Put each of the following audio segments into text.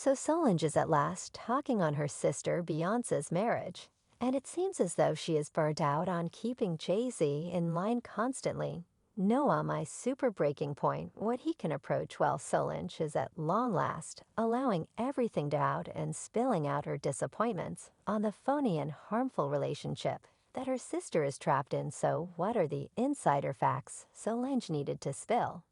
So Solange is at last talking on her sister Beyonce's marriage, and it seems as though she is burnt out on keeping Jay-Z in line constantly. Noah, my super breaking point, what he can approach while Solange is at long last, allowing everything to out and spilling out her disappointments on the phony and harmful relationship that her sister is trapped in. So what are the insider facts Solange needed to spill?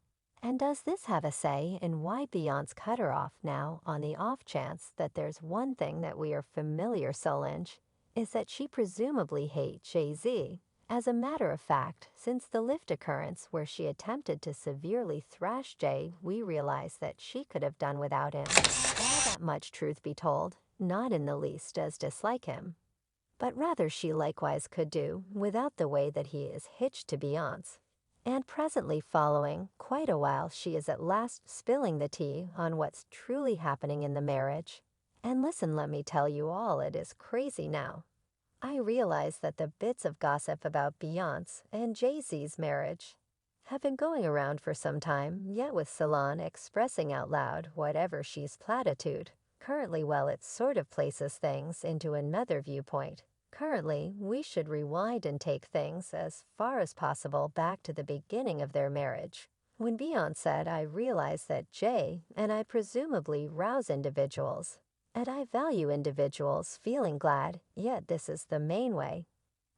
And does this have a say in why Beyonce cut her off now on the off chance that there's one thing that we are familiar Solange, is that she presumably hates Jay-Z? As a matter of fact, since the Lyft occurrence where she attempted to severely thrash Jay, we realize that she could have done without him. All that much truth be told, not in the least does dislike him. But rather she likewise could do without the way that he is hitched to Beyonce. And presently following quite a while she is at last spilling the tea on what's truly happening in the marriage. And listen, let me tell you all, it is crazy now. I realize that the bits of gossip about Beyonce and Jay-Z's marriage have been going around for some time, yet with Solange expressing out loud whatever she's platitude. Currently, well, it sort of places things into another viewpoint. Currently, we should rewind and take things as far as possible back to the beginning of their marriage. When Beyonce said, I realize that Jay and I presumably rouse individuals, and I value individuals feeling glad, yet this is the main way.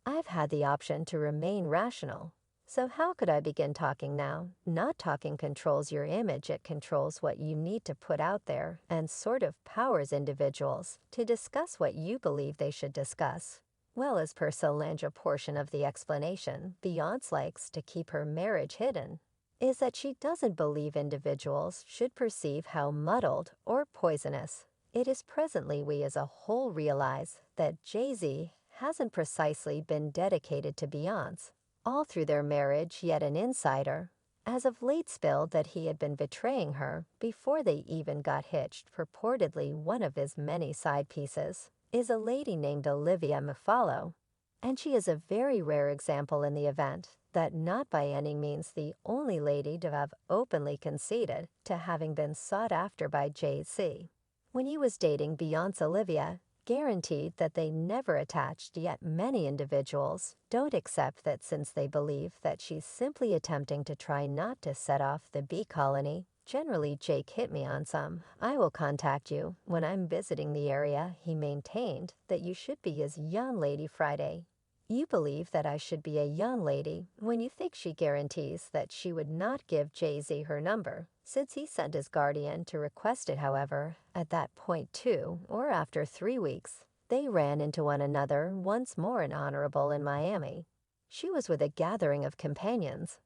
I've had the option to remain rational. So how could I begin talking now? Not talking controls your image, it controls what you need to put out there and sort of powers individuals to discuss what you believe they should discuss. Well, as per Solange, a portion of the explanation Beyonce likes to keep her marriage hidden is that she doesn't believe individuals should perceive how muddled or poisonous it is presently we as a whole realize that Jay-Z hasn't precisely been dedicated to Beyonce all through their marriage, yet an insider, as of late spilled that he had been betraying her before they even got hitched. Purportedly one of his many side pieces is a lady named Olivia McFollow, and she is a very rare example in the event that not by any means the only lady to have openly conceded to having been sought after by Jay-Z. When he was dating Beyonce, Olivia guaranteed that they never attached, yet many individuals don't accept that since they believe that she's simply attempting to try not to set off the bee colony. Generally, Jake hit me on some. I will contact you when I'm visiting the area. He maintained that you should be his young lady Friday. You believe that I should be a young lady when you think she guarantees that she would not give Jay-Z her number. Since he sent his guardian to request it, however, at that point 2 or after 3 weeks, they ran into one another once more in Honorable in Miami. She was with a gathering of companions,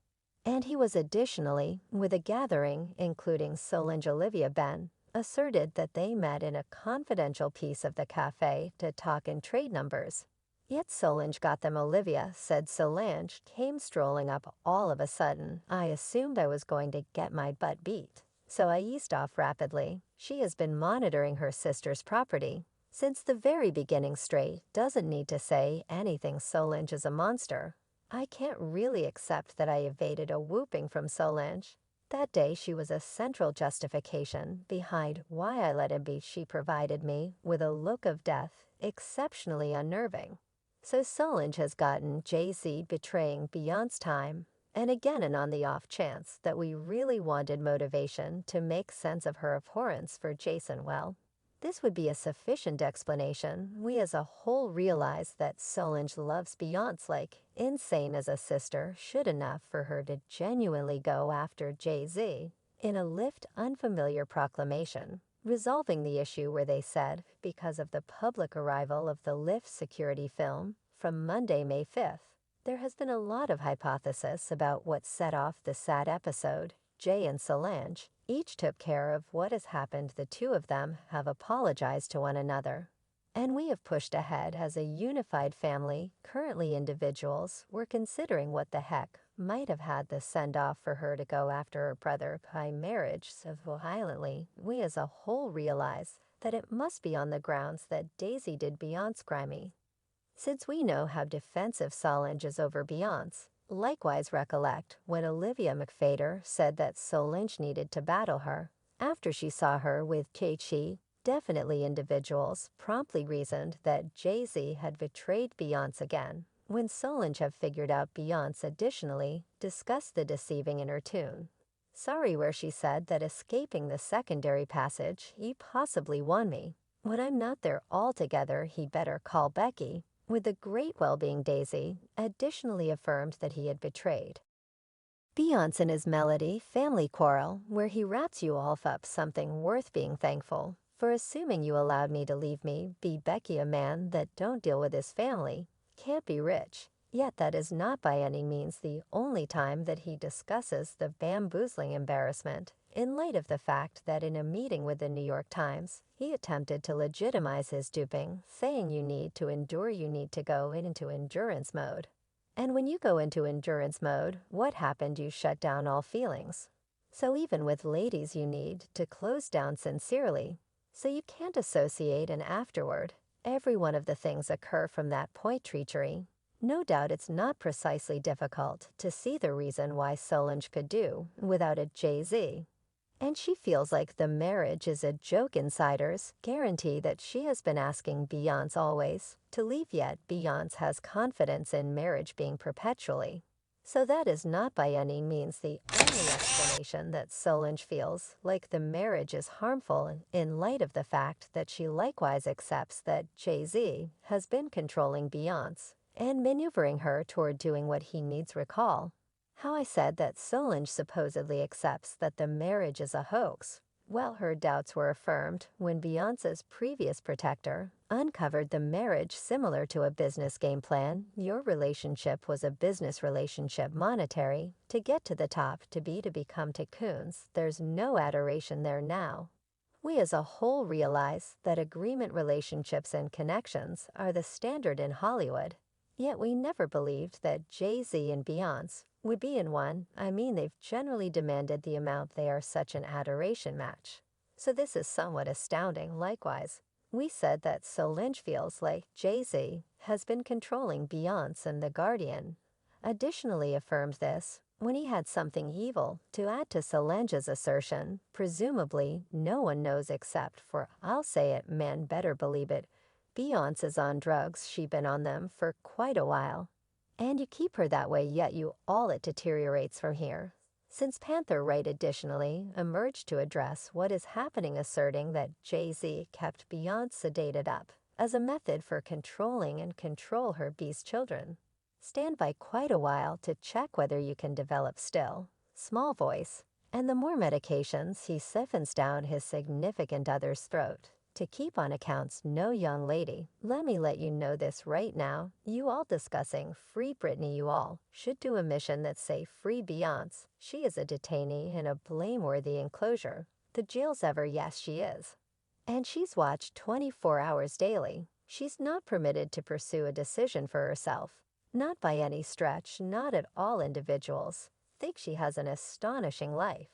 and he was additionally with a gathering including Solange. Olivia Ben asserted that they met in a confidential piece of the cafe to talk and trade numbers. Yet Solange got them. Olivia said Solange came strolling up all of a sudden. I assumed I was going to get my butt beat, so I eased off rapidly. She has been monitoring her sister's property since the very beginning. Straight doesn't need to say anything. Solange is a monster. I can't really accept that I evaded a whooping from Solange. That day she was a central justification behind why I let him be. She provided me with a look of death, exceptionally unnerving. So Solange has gotten Jay-Z betraying Beyonce time and again, and on the off chance that we really wanted motivation to make sense of her abhorrence for Jason, well, this would be a sufficient explanation. We as a whole realize that Solange loves Beyonce like insane as a sister should, enough for her to genuinely go after Jay-Z in a Lyft unfamiliar proclamation, resolving the issue where they said, because of the public arrival of the Lyft security film from Monday, May 5th, there has been a lot of hypothesis about what set off the sad episode. Jay and Solange each took care of what has happened. The two of them have apologized to one another, and we have pushed ahead as a unified family. Currently, individuals were considering what the heck might have had the send-off for her to go after her brother by marriage so violently. We as a whole realize that it must be on the grounds that Daisy did Beyonce grimy. Since we know how defensive Solange is over Beyonce, likewise recollect when Olivia McFader said that Solange needed to battle her after she saw her with Chi Definitely individuals promptly reasoned that Jay-Z had betrayed Beyonce again, when Solange have figured out Beyonce additionally discussed the deceiving in her tune. Sorry where she said that escaping the secondary passage, he possibly won me. When I'm not there altogether, he better call Becky, with the great well-being Daisy, additionally affirmed that he had betrayed. Beyonce in his melody, Family Quarrel, where he raps you off up something worth being thankful, for assuming you allowed me to leave me, be Becky a man that don't deal with his family, can't be rich. Yet that is not by any means the only time that he discusses the bamboozling embarrassment, in light of the fact that in a meeting with the New York Times, he attempted to legitimize his duping, saying you need to go into endurance mode. And when you go into endurance mode, what happened? You shut down all feelings. So even with ladies you need to close down sincerely. So you can't associate and afterward. Every one of the things occur from that point treachery. No doubt it's not precisely difficult to see the reason why Solange could do without a Jay-Z. And she feels like the marriage is a joke. Insiders guarantee that she has been asking Beyonce always to leave, yet Beyonce has confidence in marriage being perpetually. So that is not by any means the only explanation that Solange feels like the marriage is harmful, in light of the fact that she likewise accepts that Jay-Z has been controlling Beyonce and maneuvering her toward doing what he needs. Recall how I said that Solange supposedly accepts that the marriage is a hoax? Well, her doubts were affirmed when Beyonce's previous protector uncovered the marriage similar to a business game plan. Your relationship was a business relationship, monetary, to get to the top, to become tycoons. There's no adoration there now. We as a whole realize that agreement relationships and connections are the standard in Hollywood. Yet we never believed that Jay-Z and Beyonce would be in one. They've generally demanded the amount they are such an adoration match. So this is somewhat astounding. Likewise, we said that Solange feels like Jay-Z has been controlling Beyonce, and The Guardian additionally affirmed this when he had something evil to add to Solange's assertion. Presumably, no one knows except for, I'll say it, men better believe it, Beyonce is on drugs. She been on them for quite a while. And you keep her that way, yet it deteriorates from here. Since Panther Right additionally emerged to address what is happening, asserting that Jay-Z kept Beyonce sedated up as a method for control her beast children. Stand by quite a while to check whether you can develop still, small voice, and the more medications he siphons down his significant other's throat. To keep on accounts, no young lady, let me let you know this right now, you all discussing Free Britney, you all should do a mission that say Free Beyonce. She is a detainee in a blameworthy enclosure. The jail's ever, yes she is. And she's watched 24 hours daily. She's not permitted to pursue a decision for herself. Not by any stretch, not at all. Individuals think she has an astonishing life.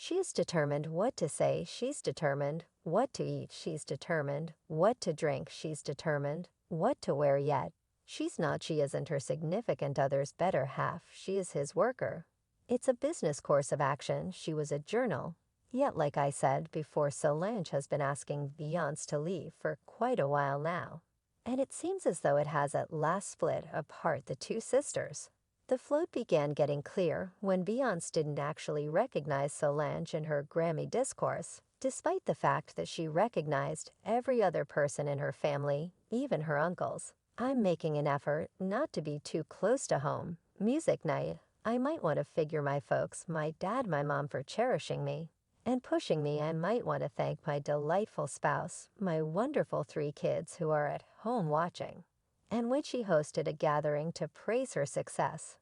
She is determined what to say, she's determined what to eat, she's determined what to drink, she's determined what to wear, yet she isn't her significant other's better half, she is his worker. It's a business course of action. She was a journal. Yet, like I said before, Solange has been asking Beyonce to leave for quite a while now. And it seems as though it has at last split apart the two sisters. The float began getting clear when Beyonce didn't actually recognize Solange in her Grammy discourse, despite the fact that she recognized every other person in her family, even her uncles. I'm making an effort not to be too close to home. Music night. I might want to figure my folks, my dad, my mom, for cherishing me and pushing me. I might want to thank my delightful spouse, my wonderful 3 kids who are at home watching. And when she hosted a gathering to praise her success,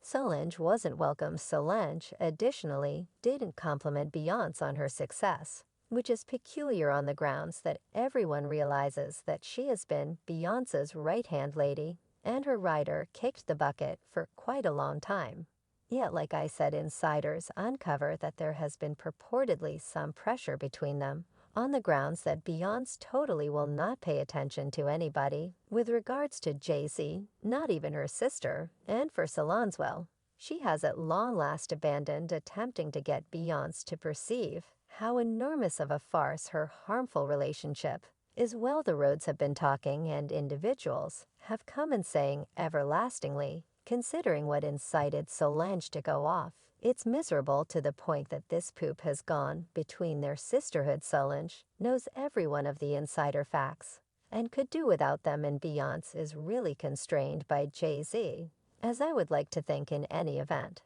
Solange wasn't welcome. Solange, additionally, didn't compliment Beyonce on her success, which is peculiar on the grounds that everyone realizes that she has been Beyonce's right-hand lady and her rider kicked the bucket for quite a long time. Yet, like I said, insiders uncover that there has been purportedly some pressure between them, on the grounds that Beyonce totally will not pay attention to anybody with regards to Jay-Z, not even her sister, and for Solange, well, she has at long last abandoned attempting to get Beyonce to perceive how enormous of a farce her harmful relationship is. Well, the roads have been talking, and individuals have come and saying everlastingly, considering what incited Solange to go off. It's miserable to the point that this poop has gone between their sisterhood. Solange knows every one of the insider facts and could do without them, and Beyonce is really constrained by Jay-Z, as I would like to think in any event.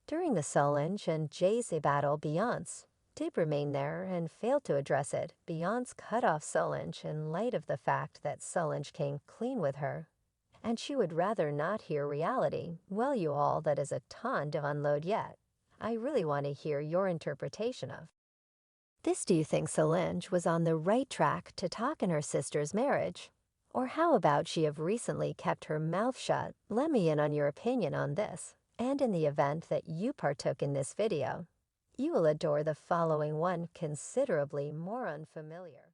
During the Solange and Jay-Z battle, Beyonce did remain there and failed to address it. Beyonce cut off Solange in light of the fact that Solange came clean with her, and she would rather not hear reality. Well, you all, that is a ton to unload yet. I really want to hear your interpretation of this. Do you think Solange was on the right track to talk in her sister's marriage? Or how about she have recently kept her mouth shut? Let me in on your opinion on this. And in the event that you partook in this video, you will adore the following one considerably more unfamiliar.